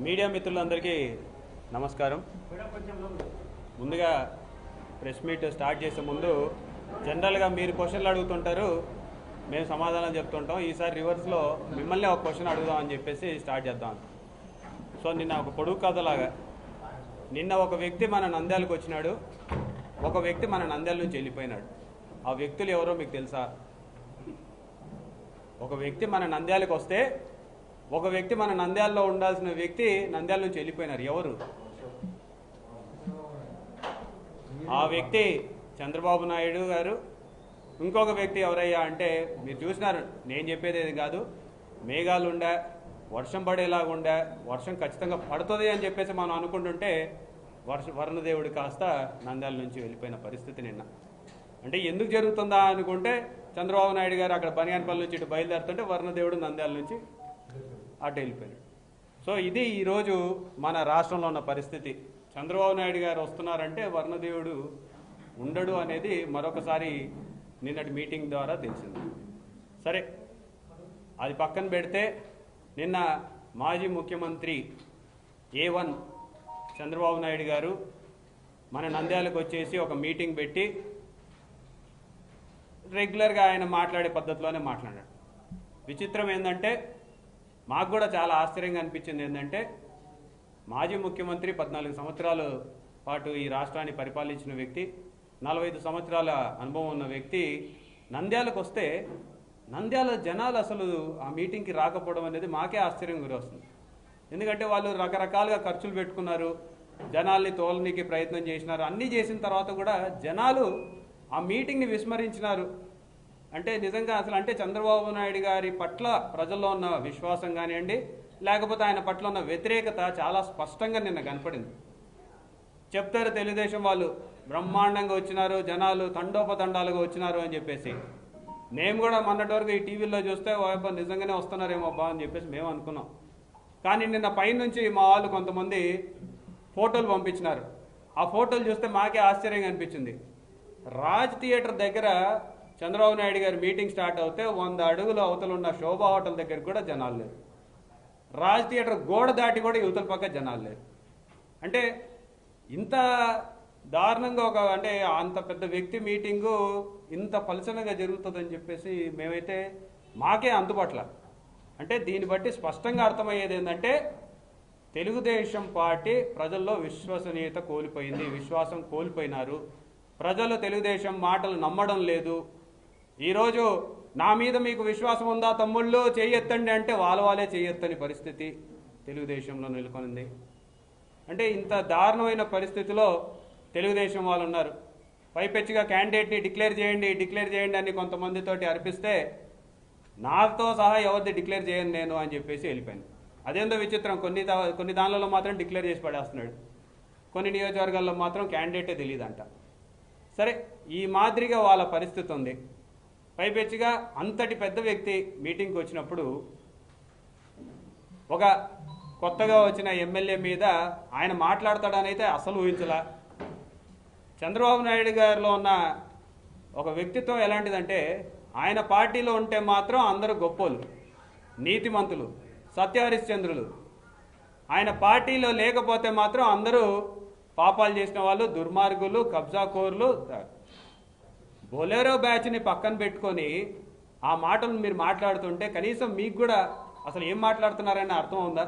Media మిత్రులందరికీ నమస్కారం. ముందుగా ప్రెస్ మీట్ స్టార్ట్ చేసే ముందు జనరల్గా మీరు క్వశ్చన్లు అడుగుతుంటారు, మేము సమాధానం చెప్తుంటాం. ఈసారి రివర్స్లో మిమ్మల్ని ఒక క్వశ్చన్ అడుగుదామని చెప్పేసి స్టార్ట్ చేద్దాం. సో నిన్న ఒక పొడుగు కథలాగా నిన్న ఒక వ్యక్తి మన నంద్యాలకు వచ్చినాడు, ఒక వ్యక్తి మన నంద్యాల నుంచి వెళ్ళిపోయినాడు. ఆ వ్యక్తులు ఎవరో మీకు తెలుసా? ఒక వ్యక్తి మన నంద్యాలకు వస్తే ఒక వ్యక్తి మన నంద్యాలలో ఉండాల్సిన వ్యక్తి నంద్యాల నుంచి వెళ్ళిపోయినారు. ఎవరు ఆ వ్యక్తి? చంద్రబాబు నాయుడు గారు. ఇంకొక వ్యక్తి ఎవరయ్యా అంటే మీరు చూసినారు, నేను చెప్పేది ఏది కాదు. మేఘాలు ఉండే, వర్షం పడేలాగా ఉండే, వర్షం ఖచ్చితంగా పడుతుంది అని చెప్పేసి మనం అనుకుంటుంటే వరుణదేవుడు కాస్త నంద్యాల నుంచి వెళ్ళిపోయిన పరిస్థితి నిన్న. అంటే ఎందుకు జరుగుతుందా అనుకుంటే చంద్రబాబు నాయుడు గారు అక్కడ బనియాన్పల్లి నుంచి ఇటు బయలుదేరుతుంటే వరుణదేవుడు నంద్యాల నుంచి అటు వెళ్ళిపోయాడు. సో ఇది ఈరోజు మన రాష్ట్రంలో ఉన్న పరిస్థితి. చంద్రబాబు నాయుడు గారు వస్తున్నారంటే వరుణదేవుడు ఉండడు అనేది మరొకసారి నిన్నటి మీటింగ్ ద్వారా తెలిసింది. సరే, అది పక్కన పెడితే నిన్న మాజీ ముఖ్యమంత్రి A1 చంద్రబాబు నాయుడు గారు మన నంద్యాలకు వచ్చేసి ఒక మీటింగ్ పెట్టి రెగ్యులర్గా ఆయన మాట్లాడే పద్ధతిలోనే మాట్లాడాడు. విచిత్రం ఏంటంటే మాకు కూడా చాలా ఆశ్చర్యంగా అనిపించింది. ఏంటంటే మాజీ ముఖ్యమంత్రి 14 సంవత్సరాల పాటు ఈ రాష్ట్రాన్ని పరిపాలించిన వ్యక్తి, 45 సంవత్సరాల అనుభవం ఉన్న వ్యక్తి నంద్యాలకు వస్తే నంద్యాల జనాలు అసలు ఆ మీటింగ్కి రాకపోవడం అనేది మాకే ఆశ్చర్యం గురొస్తుంది. ఎందుకంటే వాళ్ళు రకరకాలుగా ఖర్చులు పెట్టుకున్నారు, జనాల్ని తోలనీకి ప్రయత్నం చేసినారు. అన్నీ చేసిన తర్వాత కూడా జనాలు ఆ మీటింగ్ని విస్మరించినారు. అంటే నిజంగా అసలు అంటే చంద్రబాబు నాయుడు గారి పట్ల ప్రజల్లో ఉన్న విశ్వాసం కానివ్వండి, లేకపోతే ఆయన పట్ల ఉన్న వ్యతిరేకత చాలా స్పష్టంగా నిన్న కనపడింది. చెప్తారు తెలుగుదేశం వాళ్ళు బ్రహ్మాండంగా వచ్చినారు, జనాలు తండోపతండాలుగా వచ్చినారు అని చెప్పేసి. మేము కూడా మొన్నటి వరకు ఈ టీవీలో చూస్తే ఓయబ్బా నిజంగానే వస్తున్నారేమో బా అని చెప్పేసి మేము అనుకున్నాం. కానీ నిన్న పైనుంచి మా వాళ్ళు కొంతమంది ఫోటోలు పంపించినారు. ఆ ఫోటోలు చూస్తే మాకే ఆశ్చర్యంగా అనిపించింది. రాజ్ థియేటర్ దగ్గర చంద్రబాబు నాయుడు గారి మీటింగ్ స్టార్ట్ అవుతే 100 అడుగుల అవతల ఉన్న శోభా హోటల్ దగ్గర కూడా జనాలు లేరు. రాజ్ థియేటర్ గోడ దాటి కూడా యువతల పక్క జనాలు లేరు. అంటే ఇంత దారుణంగా అంటే అంత పెద్ద వ్యక్తి మీటింగు ఇంత పలచనగా జరుగుతుందని చెప్పేసి మేమైతే మాకే అందుబాట్ల. అంటే దీన్ని బట్టి స్పష్టంగా అర్థమయ్యేది ఏంటంటే తెలుగుదేశం పార్టీ ప్రజల్లో విశ్వసనీయత కోల్పోయింది, విశ్వాసం కోల్పోయినారు. ప్రజలు తెలుగుదేశం మాటలు నమ్మడం లేదు. ఈరోజు నా మీద మీకు విశ్వాసం ఉందా తమ్ముళ్ళు చెయ్యెత్తండి అంటే వాళ్ళే చెయ్యెత్తని పరిస్థితి తెలుగుదేశంలో నెలకొనింది. అంటే ఇంత దారుణమైన పరిస్థితిలో తెలుగుదేశం వాళ్ళు ఉన్నారు. పైపెచ్చిగా క్యాండిడేట్ని డిక్లేర్ చేయండి అని కొంతమందితోటి అర్పిస్తే నాతో సహా ఎవరిది డిక్లేర్ చేయను నేను అని చెప్పేసి వెళ్ళిపోయాను. అదేందో విచిత్రం, కొన్ని దానిలలో మాత్రం డిక్లేర్ చేసి పడేస్తున్నాడు, కొన్ని నియోజకవర్గాల్లో మాత్రం క్యాండిడేటే తెలియదంట. సరే, ఈ మాదిరిగా వాళ్ళ పరిస్థితి ఉంది. పైపెచ్చిగా అంతటి పెద్ద వ్యక్తి మీటింగ్కి వచ్చినప్పుడు ఒక కొత్తగా వచ్చిన ఎమ్మెల్యే మీద ఆయన మాట్లాడతాడని అయితే అసలు ఊహించలా. చంద్రబాబు నాయుడు గారిలో ఉన్న ఒక వ్యక్తిత్వం ఎలాంటిదంటే ఆయన పార్టీలో ఉంటే మాత్రం అందరూ గొప్పోళ్ళు, నీతిమంతులు, సత్యహరిశ్చంద్రులు. ఆయన పార్టీలో లేకపోతే మాత్రం అందరూ పాపాలు చేసిన వాళ్ళు, దుర్మార్గులు, కబ్జాకోర్లు. బొలెరో బ్యాచ్ని పక్కన పెట్టుకొని ఆ మాటలు మీరు మాట్లాడుతుంటే కనీసం మీకు కూడా అసలు ఏం మాట్లాడుతున్నారని అర్థం ఉందా?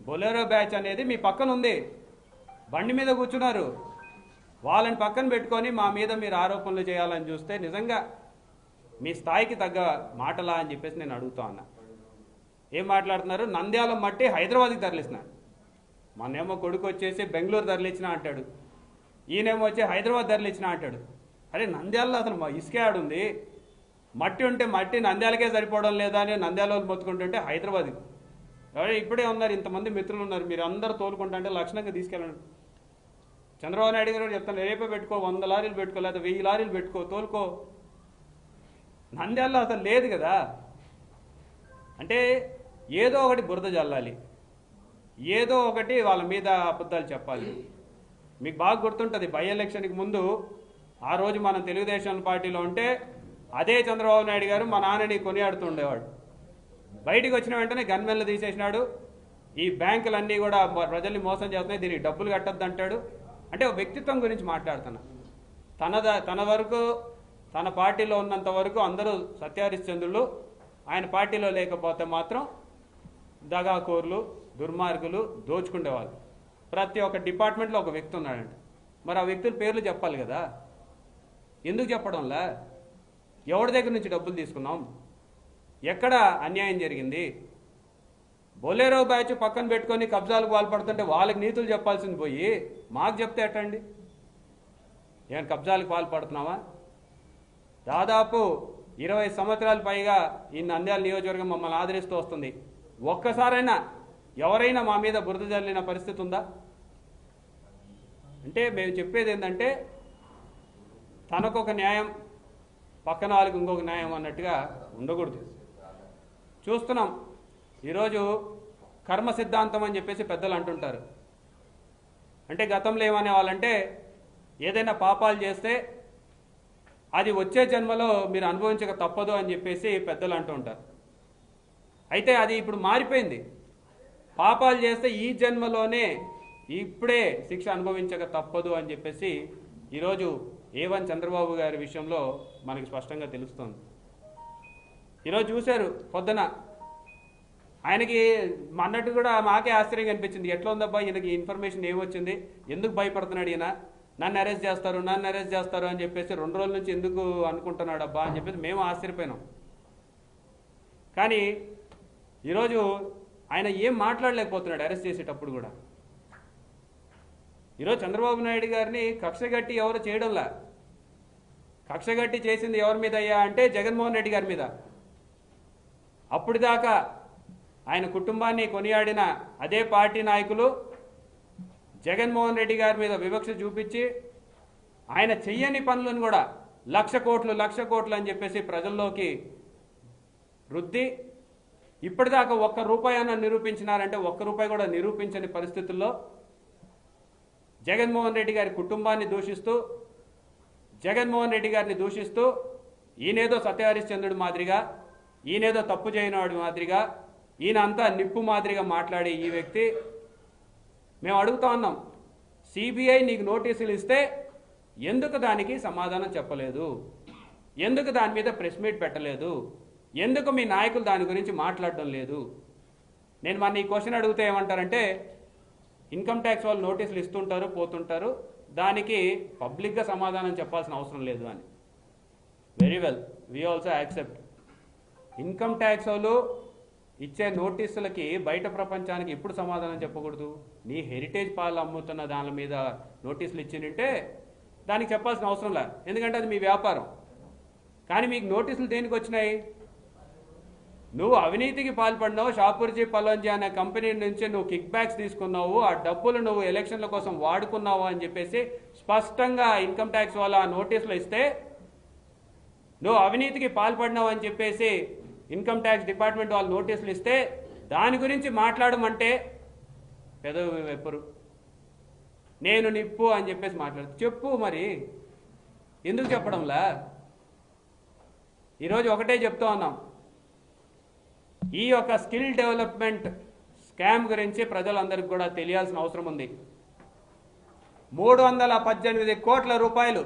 బొలెరో బ్యాచ్ అనేది మీ పక్కన ఉంది, బండి మీద కూర్చున్నారు. వాళ్ళని పక్కన పెట్టుకొని మా మీద మీరు ఆరోపణలు చేయాలని చూస్తే నిజంగా మీ స్థాయికి తగ్గ మాటలా అని చెప్పేసి నేను అడుగుతా ఉన్నా. ఏం మాట్లాడుతున్నారు? నంద్యాల మట్టి హైదరాబాద్కి తరలిస్తున్నారు. మొన్నేమో కొడుకు వచ్చేసి బెంగళూరు తరలిచ్చినా అంటాడు, ఈయనేమో వచ్చి హైదరాబాద్ తరలిచ్చినా అంటాడు. అరే నంద్యాలలో అసలు ఇసుకే ఆడుంది, మట్టి ఉంటే మట్టి నంద్యాలకే సరిపోవడం లేదా అని నంద్యాల వాళ్ళు మొత్తుకుంటుంటే హైదరాబాద్కి ఇప్పుడే ఉన్నారు, ఇంతమంది మిత్రులు ఉన్నారు, మీరు అందరూ తోలుకుంటుంటే లక్షణంగా తీసుకెళ్ళండి. చంద్రబాబు నాయుడు గారు చెప్తాను, రేపే పెట్టుకో, 100 లారీలు పెట్టుకో, లేదా 1000 లారీలు పెట్టుకో, తోలుకో. నంద్యాలలో అసలు లేదు కదా. అంటే ఏదో ఒకటి బురద జల్లాలి, ఏదో ఒకటి వాళ్ళ మీద అబద్ధాలు చెప్పాలి. మీకు బాగా గుర్తుంటుంది, బై ఎలక్షన్కి ముందు ఆ రోజు మనం తెలుగుదేశం పార్టీలో ఉంటే అదే చంద్రబాబు నాయుడు గారు మా నాన్నని కొనియాడుతూ ఉండేవాడు. బయటికి వచ్చిన వెంటనే గన్మెన్లు తీసేసినాడు, ఈ బ్యాంకులన్నీ కూడా ప్రజల్ని మోసం చేస్తున్నాయి, దీనికి డబ్బులు కట్టద్దు అంటాడు. అంటే వ్యక్తిత్వం గురించి మాట్లాడుతున్నా. తన వరకు తన పార్టీలో ఉన్నంత వరకు అందరూ సత్యహరిశ్చంద్రులు, ఆయన పార్టీలో లేకపోతే మాత్రం దగాకోర్లు, దుర్మార్గులు, దోచుకునేవాళ్ళు. ప్రతి ఒక్క డిపార్ట్మెంట్లో ఒక వ్యక్తి ఉన్నాడంట. మరి ఆ వ్యక్తుల పేర్లు చెప్పాలి కదా, ఎందుకు చెప్పడంలా? ఎవరి దగ్గర నుంచి డబ్బులు తీసుకున్నాం? ఎక్కడ అన్యాయం జరిగింది? బొలేరో బ్యాచ్ పక్కన పెట్టుకొని కబ్జాలకు పాల్పడుతుంటే వాళ్ళకి నీతులు చెప్పాల్సింది పోయి మాకు చెప్తే ఎట్టండి? ఏమైనా కబ్జాలకు పాల్పడుతున్నావా? దాదాపు 20 సంవత్సరాల పైగా ఈ నంద్యాల నియోజకవర్గం మమ్మల్ని ఆదరిస్తూ వస్తుంది. ఒక్కసారైనా ఎవరైనా మా మీద బురద జల్లిన పరిస్థితి ఉందా? అంటే మేము చెప్పేది ఏంటంటే, తనకొక న్యాయం, పక్కన వాళ్ళకి ఇంకొక న్యాయం అన్నట్టుగా ఉండకూడదు. చూస్తున్నాం ఈరోజు కర్మ సిద్ధాంతం అని చెప్పేసి పెద్దలు అంటుంటారు. అంటే గతంలో ఏమనే వాళ్ళంటే, ఏదైనా పాపాలు చేస్తే అది వచ్చే జన్మలో మీరు అనుభవించక తప్పదు అని చెప్పేసి పెద్దలు అంటూ ఉంటారు. అయితే అది ఇప్పుడు మారిపోయింది. పాపాలు చేస్తే ఈ జన్మలోనే ఇప్పుడే శిక్ష అనుభవించక తప్పదు అని చెప్పేసి ఈరోజు A1 చంద్రబాబు గారి విషయంలో మనకి స్పష్టంగా తెలుస్తుంది. ఈరోజు చూశారు పొద్దున, ఆయనకి అన్నట్టు కూడా మాకే ఆశ్చర్యంగా అనిపించింది. ఎట్లా ఉందబ్బా ఈయనకి ఇన్ఫర్మేషన్ ఏమొచ్చింది, ఎందుకు భయపడుతున్నాడు ఈయన, నన్ను అరెస్ట్ చేస్తారు అని చెప్పేసి 2 రోజుల నుంచి ఎందుకు అనుకుంటున్నాడు అబ్బా అని చెప్పేసి మేము ఆశ్చర్యపోయినాం. కానీ ఈరోజు ఆయన ఏం మాట్లాడలేకపోతున్నాడు అరెస్ట్ చేసేటప్పుడు కూడా. ఈరోజు చంద్రబాబు నాయుడు గారిని కక్షగట్టి ఎవరు చేయడంలా. కక్షగట్టి చేసింది ఎవరి మీద అయ్యా అంటే జగన్మోహన్ రెడ్డి గారి మీద. అప్పటిదాకా ఆయన కుటుంబాన్ని కొనియాడిన అదే పార్టీ నాయకులు జగన్మోహన్ రెడ్డి గారి మీద వివక్ష చూపించి ఆయన చెయ్యని పనులను కూడా 1,00,00,000 కోట్లు అని చెప్పేసి ప్రజల్లోకి రుద్ది ఇప్పటిదాకా ₹1 అన్న నిరూపించినారంటే ₹1 కూడా నిరూపించని పరిస్థితుల్లో జగన్మోహన్ రెడ్డి గారి కుటుంబాన్ని దూషిస్తూ, జగన్మోహన్ రెడ్డి గారిని దూషిస్తూ, ఈయనేదో సత్యహరిశ్చంద్రుడు మాదిరిగా, ఈయనేదో తప్పు చేయనివాడి మాదిరిగా, ఈయన అంతా నిప్పు మాదిరిగా మాట్లాడే ఈ వ్యక్తి, మేము అడుగుతా ఉన్నాం, సిబిఐ నీకు నోటీసులు ఇస్తే ఎందుకు దానికి సమాధానం చెప్పలేదు? ఎందుకు దాని మీద ప్రెస్ మీట్ పెట్టలేదు? ఎందుకు మీ నాయకులు దాని గురించి మాట్లాడడం లేదు? నేను మన ఈ క్వశ్చన్ అడిగితే ఏమంటారంటే, ఇన్కమ్ ట్యాక్స్ వాళ్ళు నోటీసులు ఇస్తుంటారు, పోతుంటారు, దానికి పబ్లిక్గా సమాధానం చెప్పాల్సిన అవసరం లేదు అని. Very well, we also accept. Income tax వాళ్ళు ఇచ్చే నోటీసులకి బయట ప్రపంచానికి ఎప్పుడు సమాధానం చెప్పకూడదు? నీ హెరిటేజ్ పాలు అమ్ముతున్న దాని మీద నోటీసులు ఇచ్చిందంటే దానికి చెప్పాల్సిన అవసరం లేదు, ఎందుకంటే అది మీ వ్యాపారం. కానీ మీకు నోటీసులు దేనికి వచ్చినాయి? నువ్వు అవినీతికి పాల్పడినావు, షాపూర్జీ పలోంజీ అనే కంపెనీ నుంచి నువ్వు కిక్ బ్యాక్స్ తీసుకున్నావు, ఆ డబ్బులు నువ్వు ఎలక్షన్ల కోసం వాడుకున్నావు అని చెప్పేసి స్పష్టంగా ఇన్కమ్ ట్యాక్స్ వాళ్ళు ఆ నోటీసులు ఇస్తే, నువ్వు అవినీతికి పాల్పడినావు అని చెప్పేసి ఇన్కమ్ ట్యాక్స్ డిపార్ట్మెంట్ వాళ్ళు నోటీసులు ఇస్తే దాని గురించి మాట్లాడమంటే పెదవి వెప్పరు. నేను నిప్పు అని చెప్పేసి మాట్లాడు. చెప్పు మరి, ఎందుకు చెప్పడంలా? ఈరోజు ఒకటే చెప్తా ఉన్నాం, ఈ యొక్క స్కిల్ డెవలప్మెంట్ స్కామ్ గురించి ప్రజలందరికీ కూడా తెలియాల్సిన అవసరం ఉంది. 318 కోట్ల రూపాయలు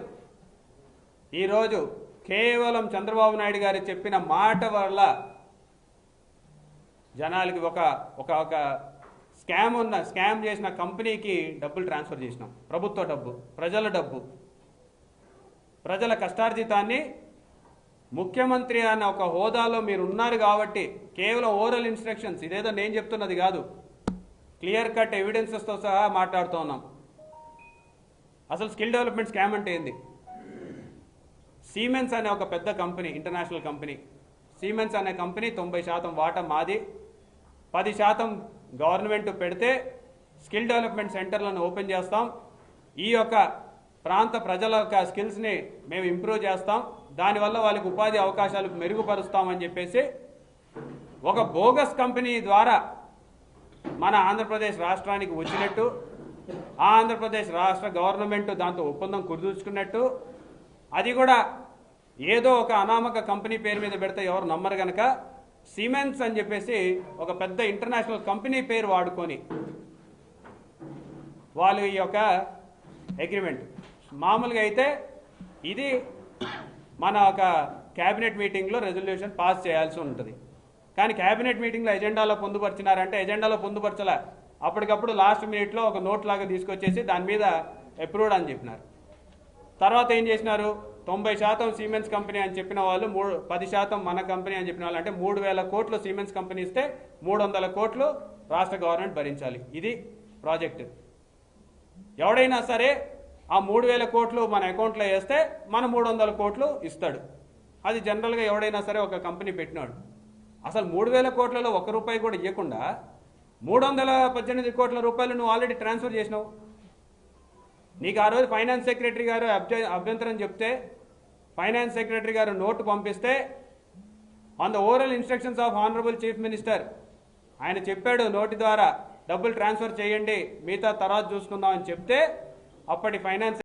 ఈరోజు కేవలం చంద్రబాబు నాయుడు గారు చెప్పిన మాట వల్ల జనాలకి ఒక స్కామ్ చేసిన కంపెనీకి డబ్బులు ట్రాన్స్ఫర్ చేసినాం. ప్రభుత్వ డబ్బు, ప్రజల డబ్బు, ప్రజల కష్టార్జితాన్ని ముఖ్యమంత్రి అన్న ఒక హోదాలో మీరు ఉన్నారు కాబట్టి కేవలం ఓరల్ ఇన్స్ట్రక్షన్స్, ఇదేదో నేను చెప్తున్నది కాదు, క్లియర్ కట్ ఎవిడెన్సెస్తో సహా మాట్లాడుతూ ఉన్నాం. అసలు స్కిల్ డెవలప్మెంట్ స్కామ్ అంటే ఏంది? సిమెన్స్ అనే ఒక పెద్ద కంపెనీ, ఇంటర్నేషనల్ కంపెనీ, సిమెన్స్ అనే కంపెనీ 90% వాటా మాది, 10% గవర్నమెంట్ పెడితే స్కిల్ డెవలప్మెంట్ సెంటర్లను ఓపెన్ చేస్తాం, ఈ యొక్క ప్రాంత ప్రజల యొక్క స్కిల్స్ని మేము ఇంప్రూవ్ చేస్తాం, దానివల్ల వాళ్ళకి ఉపాధి అవకాశాలు మెరుగుపరుస్తామని చెప్పేసి ఒక బోగస్ కంపెనీ ద్వారా మన ఆంధ్రప్రదేశ్ రాష్ట్రానికి వచ్చినట్టు, ఆ ఆంధ్రప్రదేశ్ రాష్ట్ర గవర్నమెంట్ దాంతో ఒప్పందం కుదుర్చుకున్నట్టు, అది కూడా ఏదో ఒక అనామక కంపెనీ పేరు మీద పెడితే ఎవరు నమ్మరు కనుక సిమెన్స్ అని చెప్పేసి ఒక పెద్ద ఇంటర్నేషనల్ కంపెనీ పేరు వాడుకొని వాళ్ళు ఈ యొక్క అగ్రిమెంట్ మామూలుగా అయితే ఇది మన ఒక క్యాబినెట్ మీటింగ్లో రెజల్యూషన్ పాస్ చేయాల్సి ఉంటుంది. కానీ క్యాబినెట్ మీటింగ్లో ఎజెండాలో పొందుపరిచినారంటే ఎజెండాలో పొందుపరచలే, అప్పటికప్పుడు లాస్ట్ మినిట్లో ఒక నోట్ లాగా తీసుకొచ్చేసి దాని మీద అప్రూవ్డ్ అని చెప్పినారు. తర్వాత ఏం చేసినారు, 90% సిమెన్స్ కంపెనీ అని చెప్పిన వాళ్ళు 10% మన కంపెనీ అని చెప్పిన వాళ్ళు, అంటే 3,000 కోట్లు సిమెన్స్ కంపెనీ ఇస్తే 300 కోట్లు రాష్ట్ర గవర్నమెంట్ భరించాలి. ఇది ప్రాజెక్టు. ఎవడైనా సరే ఆ 3,000 కోట్లు మన అకౌంట్లో వేస్తే మన 300 కోట్లు ఇస్తాడు. అది జనరల్గా ఎవడైనా సరే ఒక కంపెనీ పెట్టినాడు. అసలు 3,000 కోట్లలో ₹1 కూడా ఇవ్వకుండా 318 కోట్ల రూపాయలు నువ్వు ఆల్రెడీ ట్రాన్స్ఫర్ చేసినావు. నీకు ఆ రోజు ఫైనాన్స్ సెక్రటరీ గారు అభ్యంతరం చెప్తే ఫైనాన్స్ సెక్రటరీ గారు నోటు పంపిస్తే on the oral instructions of honourable chief minister ఆయన చెప్పాడు నోటి ద్వారా డబ్బులు ట్రాన్స్ఫర్ చేయండి, మిగతా తర్వాత చూసుకుందాం అని చెప్తే అప్పటి ఫైనాన్స్